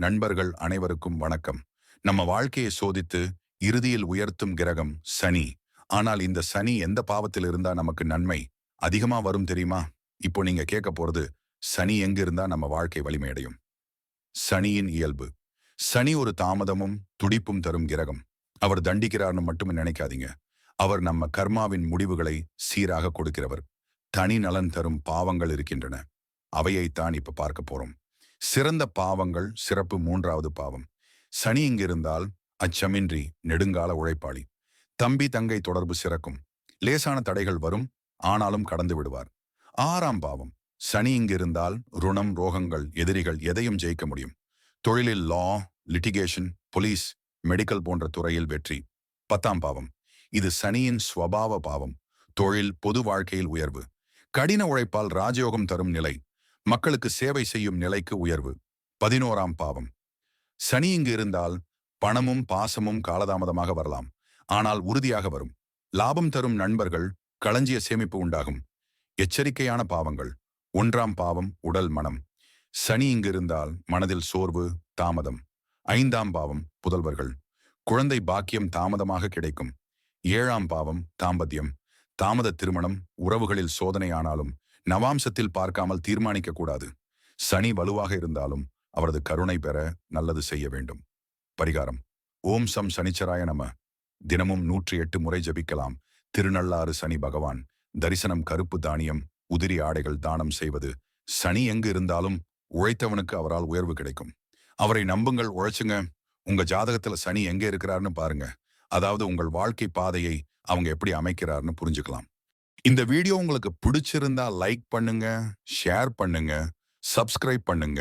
நண்பர்கள் அனைவருக்கும் வணக்கம். நம்ம வாழ்க்கையை சோதித்து இறுதியில் உயர்த்தும் கிரகம் சனி. ஆனால் இந்த சனி எந்த பாவத்தில் இருந்தா நமக்கு நன்மை அதிகமா வரும் தெரியுமா? இப்போ நீங்க கேட்க போறது, சனி எங்க இருந்தா நம்ம வாழ்க்கை வலிமையடையும். சனியின் இயல்பு. சனி ஒரு தாமதமும் துடிப்பும் தரும் கிரகம். அவர் தண்டிக்கிறார்னு மட்டும் நினைக்காதீங்க. அவர் நம்ம கர்மாவின் முடிவுகளை சீராக கொடுக்கிறவர். தனி நலன் தரும் பாவங்கள் இருக்கின்றன. அவையைத்தான் இப்ப பார்க்க போறோம். சிறந்த பாவங்கள் சிறப்பு. மூன்றாவது பாவம். சனி இங்கிருந்தால் அச்சமின்றி நெடுங்கால உழைப்பாளி. தம்பி தங்கை தொடர்பு சிறக்கும். லேசான தடைகள் வரும், ஆனாலும் கடந்து விடுவார். ஆறாம் பாவம். சனி இங்கிருந்தால் ருணம், ரோகங்கள், எதிரிகள் எதையும் ஜெயிக்க முடியும். தொழிலில் லா, லிட்டிகேஷன், போலீஸ், மெடிக்கல் போன்ற துறையில் வெற்றி. பத்தாம் பாவம். இது சனியின் ஸ்வபாவ பாவம். தொழில், பொது வாழ்க்கையில் உயர்வு. கடின உழைப்பால் ராஜயோகம் தரும் நிலை. மக்களுக்கு சேவை செய்யும் நிலைக்கு உயர்வு. 11ஆம் பாவம். சனி இங்கு இருந்தால் பணமும் பாசமும் காலதாமதமாக வரலாம், ஆனால் உறுதியாக வரும். லாபம் தரும் நண்பர்கள், களஞ்சிய சேமிப்பு உண்டாகும். எச்சரிக்கையான பாவங்கள். 1ஆம் பாவம் உடல் மனம். சனி இங்கு இருந்தால் மனதில் சோர்வு, தாமதம். 5ஆம் பாவம் புதல்வர்கள். குழந்தை பாக்கியம் தாமதமாக கிடைக்கும். 7ஆம் பாவம் தாம்பத்தியம். தாமத திருமணம், உறவுகளில் சோதனை. ஆனாலும் நவாம்சத்தில் பார்க்காமல் தீர்மானிக்க கூடாது. சனி வலுவாக இருந்தாலும் அவரது கருணை பெற நல்லது செய்ய வேண்டும். பரிகாரம். ஓம் சம் சனிச்சராய நம. தினமும் 108 முறை ஜபிக்கலாம். திருநள்ளாறு சனி பகவான் தரிசனம். கருப்பு தானியம், உதிரி ஆடைகள் தானம் செய்வது. சனி எங்கு இருந்தாலும் உழைத்தவனுக்கு அவரால் உயர்வு கிடைக்கும். அவரை நம்புங்கள், உழைச்சுங்க. உங்க ஜாதகத்துல சனி எங்க இருக்கிறார்னு பாருங்க. அதாவது உங்கள் வாழ்க்கை பாதையை அவங்க எப்படி அமைக்கிறார்னு புரிஞ்சுக்கலாம். இந்த வீடியோ உங்களுக்கு பிடிச்சிருந்தா லைக் பண்ணுங்க, ஷேர் பண்ணுங்க, சப்ஸ்கிரைப் பண்ணுங்க.